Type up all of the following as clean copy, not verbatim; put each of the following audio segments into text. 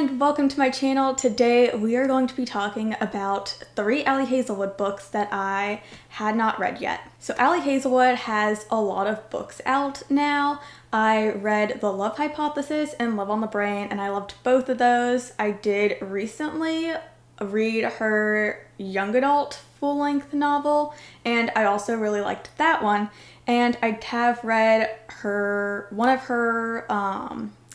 and welcome to my channel. Today we are going to be talking about 3 Ali Hazelwood books that I had not read yet. So Ali Hazelwood has a lot of books out now. I read The Love Hypothesis and Love on the Brain, and I loved both of those. I did recently read her young adult full-length novel, and I also really liked that one. And I have read one of her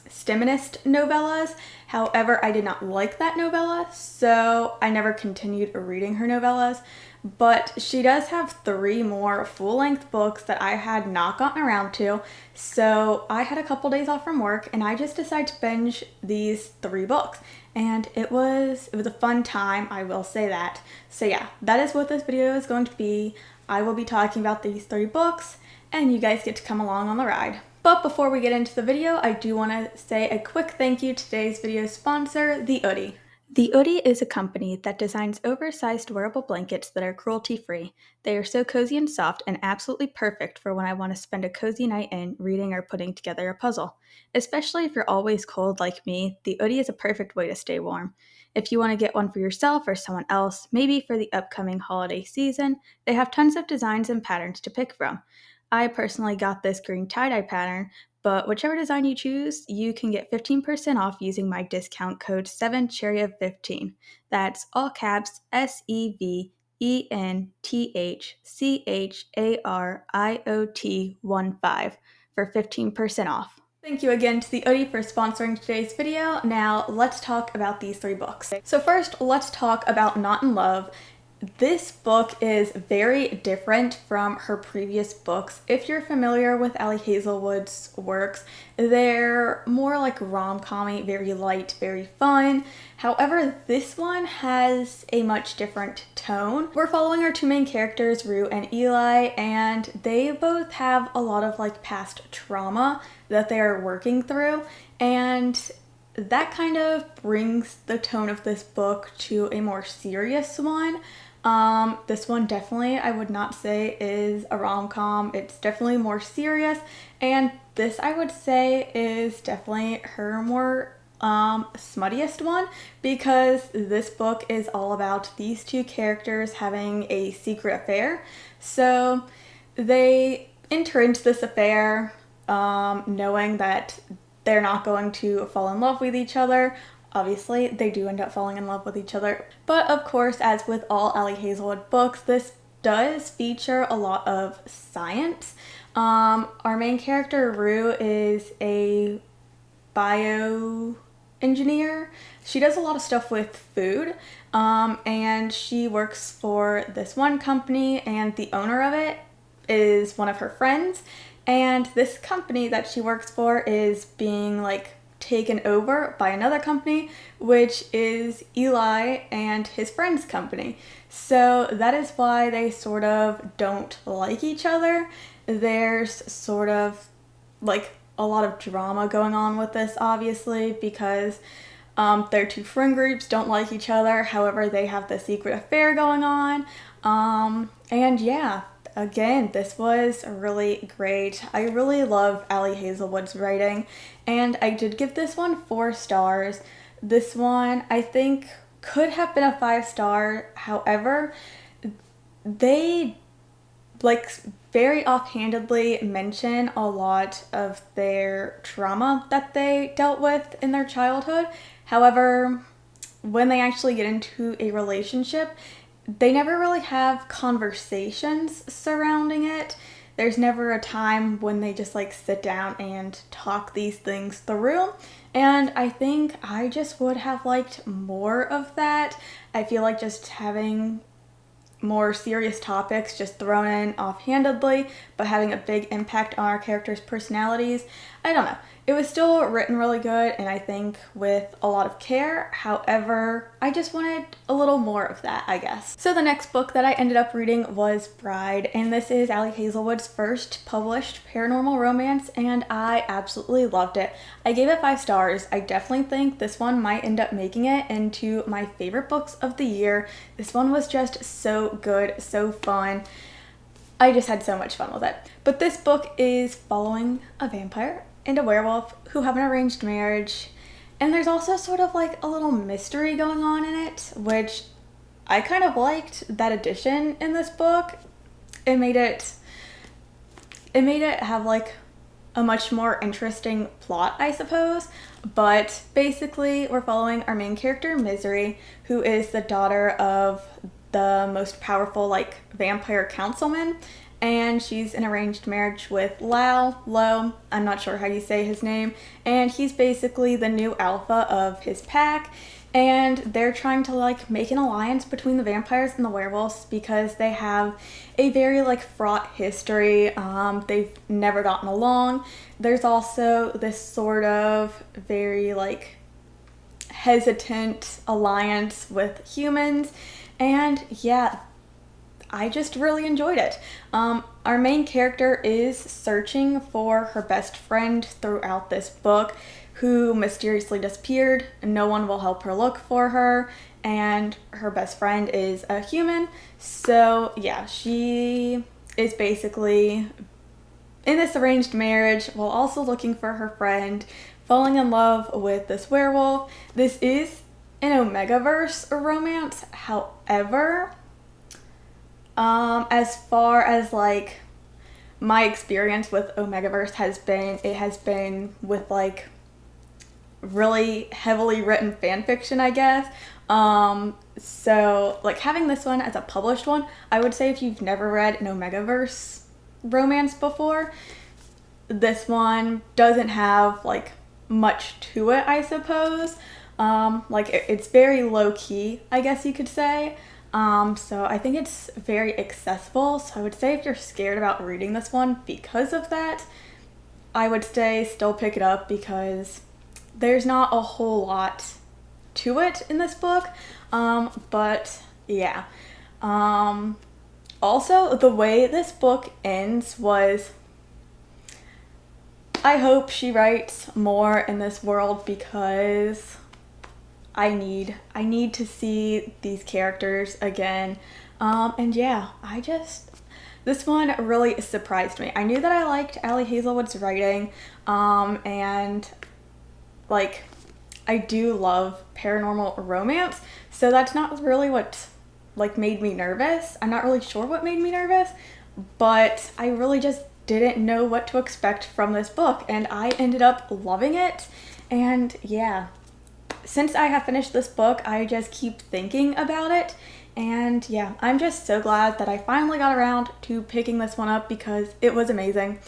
STEMinist novellas. However, I did not like that novella, so I never continued reading her novellas. But she does have 3 more full-length books that I had not gotten around to, so I had a couple days off from work and I just decided to binge these 3 books. And it was a fun time, I will say that. So yeah, that is what this video is going to be. I will be talking about these 3 books, and you guys get to come along on the ride. But before we get into the video, I do want to say a quick thank you to today's video sponsor, The Oodie. The Oodie is a company that designs oversized wearable blankets that are cruelty-free. They are so cozy and soft and absolutely perfect for when I want to spend a cozy night in reading or putting together a puzzle. Especially if you're always cold like me, the Oodie is a perfect way to stay warm. If you want to get one for yourself or someone else, maybe for the upcoming holiday season, they have tons of designs and patterns to pick from. I personally got this green tie-dye pattern, but whichever design you choose, you can get 15% off using my discount code 7CHERIOF15. That's all caps SEVENTHCHARIOT15 for 15% off. Thank you again to the Oodie for sponsoring today's video. Now let's talk about these 3 books. So first, let's talk about Not in Love. This book is very different from her previous books. If you're familiar with Ali Hazelwood's works, they're more like rom-com-y, very light, very fun. However, this one has a much different tone. We're following our 2 main characters, Rue and Eli, and they both have a lot of like past trauma that they are working through, and that kind of brings the tone of this book to a more serious one. This one definitely, I would not say is a rom-com. It's definitely more serious, and this I would say is definitely her more smuttiest one, because this book is all about these 2 characters having a secret affair. So they enter into this affair knowing that they're not going to fall in love with each other. Obviously, they do end up falling in love with each other. But of course, as with all Ali Hazelwood books, this does feature a lot of science. Our main character, Rue, is a bioengineer. She does a lot of stuff with food, and she works for this one company, and the owner of it is one of her friends. And this company that she works for is being like taken over by another company, which is Eli and his friend's company. So that is why they sort of don't like each other. There's sort of like a lot of drama going on with this, obviously, because their 2 friend groups don't like each other. However, they have the secret affair going on. And yeah, again, this was really great. I really love Ali Hazelwood's writing, and I did give this one 4 stars. This one, I think, could have been a 5-star. However, they like very offhandedly mention a lot of their trauma that they dealt with in their childhood. However, when they actually get into a relationship, they never really have conversations surrounding it. There's never a time when they just like sit down and talk these things through. And I think I just would have liked more of that. I feel like just having more serious topics just thrown in offhandedly, but having a big impact on our characters' personalities. I don't know. It was still written really good, and I think with a lot of care. However, I just wanted a little more of that, I guess. So the next book that I ended up reading was Bride, and this is Ali Hazelwood's first published paranormal romance, and I absolutely loved it. I gave it 5 stars. I definitely think this one might end up making it into my favorite books of the year. This one was just so good, so fun. I just had so much fun with it. But this book is following a vampire and a werewolf who have an arranged marriage, And there's also sort of like a little mystery going on in it, which I kind of liked that addition in this book. It made it have like a much more interesting plot, I suppose. But basically, we're following our main character, Misery, who is the daughter of the most powerful like vampire councilman, and she's in arranged marriage with Lo, I'm not sure how you say his name, and he's basically the new alpha of his pack, and they're trying to like make an alliance between the vampires and the werewolves because they have a very like fraught history. They've never gotten along. There's also this sort of very like hesitant alliance with humans, and yeah, I just really enjoyed it. Our main character is searching for her best friend throughout this book, who mysteriously disappeared. No one will help her look for her, and her best friend is a human. So yeah, she is basically in this arranged marriage while also looking for her friend, falling in love with this werewolf. This is an Omegaverse romance. However, as far as like my experience with Omegaverse has been with like really heavily written fan fiction, I guess. So like having this one as a published one, I would say if you've never read an Omegaverse romance before, this one doesn't have like much to it, I suppose. Like it's very low key, I guess you could say. So I think it's very accessible. So I would say if you're scared about reading this one because of that, I would say still pick it up because there's not a whole lot to it in this book. But yeah. Also, the way this book ends was, I hope she writes more in this world because I need to see these characters again. And yeah, this one really surprised me. I knew that I liked Ali Hazelwood's writing, and like I do love paranormal romance, so that's not really what like made me nervous. I'm not really sure what made me nervous, but I really just didn't know what to expect from this book, and I ended up loving it. And yeah, since I have finished this book, I just keep thinking about it. And yeah, I'm just so glad that I finally got around to picking this one up because it was amazing.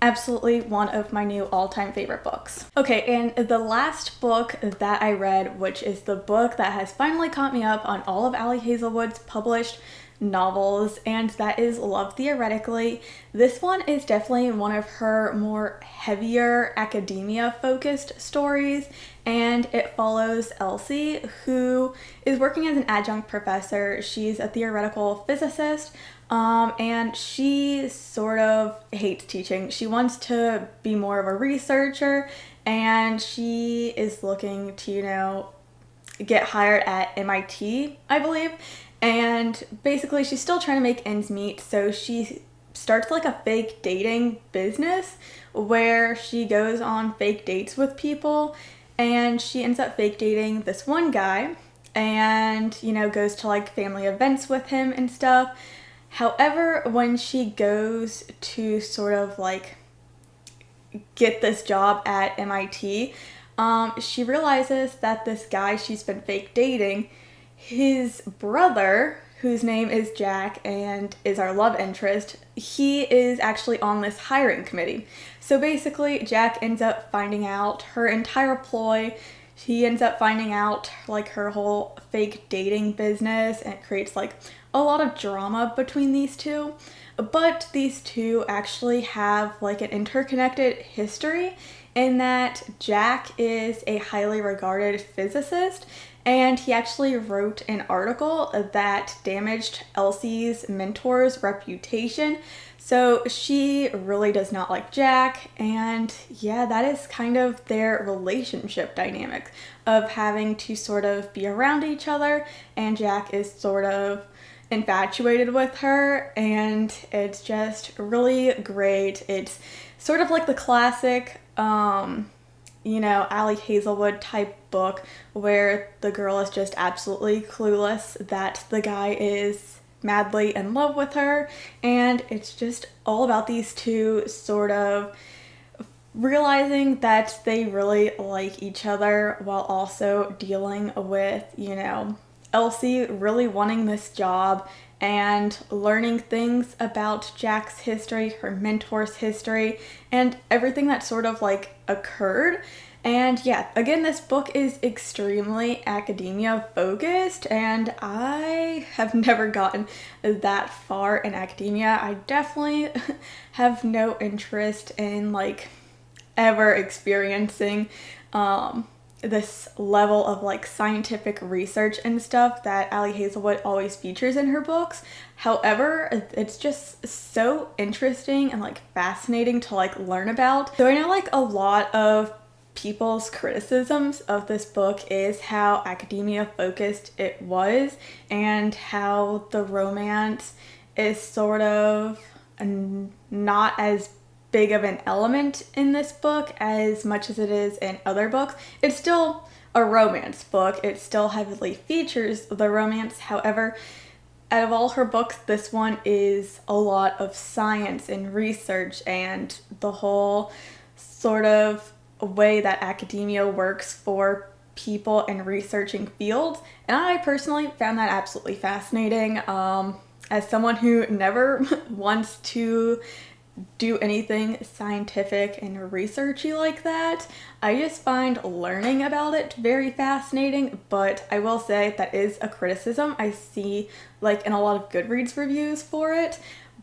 Absolutely one of my new all-time favorite books. Okay, and the last book that I read, which is the book that has finally caught me up on all of Ali Hazelwood's published novels, and that is Love Theoretically. This one is definitely one of her more heavier academia focused stories, and it follows Elsie, who is working as an adjunct professor. She's a theoretical physicist, and she sort of hates teaching. She wants to be more of a researcher, and she is looking to, get hired at MIT, I believe. And basically she's still trying to make ends meet, so she starts like a fake dating business where she goes on fake dates with people, and she ends up fake dating this one guy and, goes to like family events with him and stuff. However, when she goes to sort of like get this job at MIT, she realizes that this guy she's been fake dating, his brother, whose name is Jack and is our love interest, he is actually on this hiring committee. So basically, Jack ends up finding out her entire ploy. He ends up finding out like her whole fake dating business, and it creates like a lot of drama between these two. But these two actually have like an interconnected history in that Jack is a highly regarded physicist, and he actually wrote an article that damaged Elsie's mentor's reputation. So she really does not like Jack, and yeah, that is kind of their relationship dynamic of having to sort of be around each other, and Jack is sort of infatuated with her, and it's just really great. It's sort of like the classic Ali Hazelwood type book where the girl is just absolutely clueless that the guy is madly in love with her, and it's just all about these two sort of realizing that they really like each other while also dealing with, Elsie really wanting this job and learning things about Jack's history, her mentor's history, and everything that sort of like occurred. And yeah, again, this book is extremely academia focused, and I have never gotten that far in academia. I definitely have no interest in like ever experiencing this level of like scientific research and stuff that Ali Hazelwood always features in her books. However, it's just so interesting and like fascinating to like learn about. So I know like a lot of people's criticisms of this book is how academia focused it was and how the romance is sort of not as big of an element in this book as much as it is in other books. It's still a romance book. It still heavily features the romance. However, out of all her books, this one is a lot of science and research and the whole sort of way that academia works for people in researching fields. And I personally found that absolutely fascinating. As someone who never wants to do anything scientific and researchy like that, I just find learning about it very fascinating. But I will say that is a criticism I see like in a lot of Goodreads reviews for it,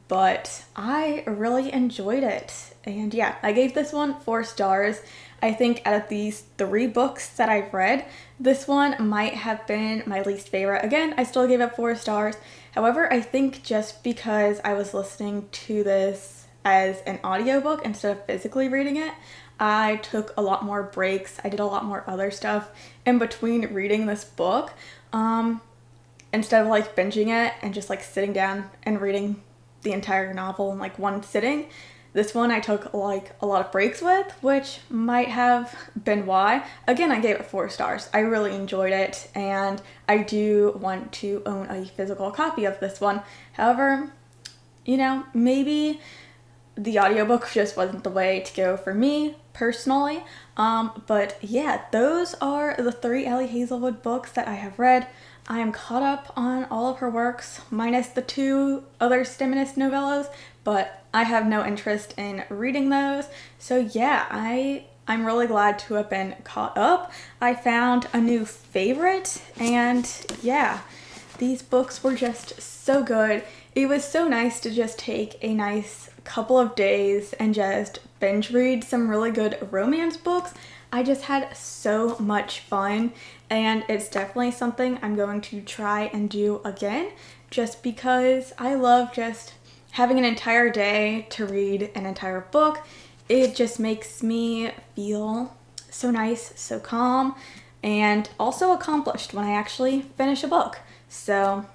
but I really enjoyed it. And yeah, I gave this one 4 stars. I think out of these 3 books that I've read, this one might have been my least favorite. Again, I still gave it 4 stars. However, I think just because I was listening to this as an audiobook instead of physically reading it, I took a lot more breaks. I did a lot more other stuff in between reading this book. Instead of like binging it and just like sitting down and reading the entire novel in like one sitting, this one I took like a lot of breaks with, which might have been why. Again, I gave it 4 stars. I really enjoyed it, and I do want to own a physical copy of this one. However, maybe the audiobook just wasn't the way to go for me personally. But yeah, those are the 3 Ali Hazelwood books that I have read. I am caught up on all of her works, minus the 2 other STEMinist novellas, but I have no interest in reading those. So yeah, I'm really glad to have been caught up. I found a new favorite, and yeah, these books were just so good. It was so nice to just take a nice couple of days and just binge read some really good romance books. I just had so much fun, and it's definitely something I'm going to try and do again, just because I love just having an entire day to read an entire book. It just makes me feel so nice, so calm, and also accomplished when I actually finish a book. So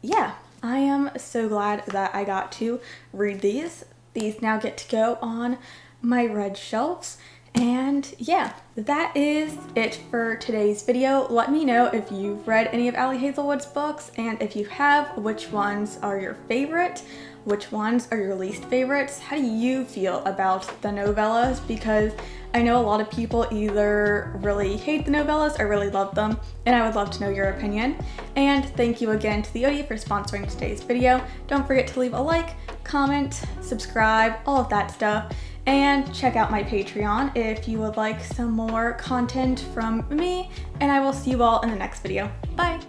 yeah, I am so glad that I got to read these. These now get to go on my read shelves. And yeah, that is it for today's video. Let me know if you've read any of Ali Hazelwood's books, and if you have, which ones are your favorite, which ones are your least favorites. How do you feel about the novellas? Because I know a lot of people either really hate the novellas or really love them, and I would love to know your opinion. And thank you again to the Odie for sponsoring today's video. Don't forget to leave a like, comment, subscribe, all of that stuff. And check out my Patreon if you would like some more content from me, and I will see you all in the next video. Bye!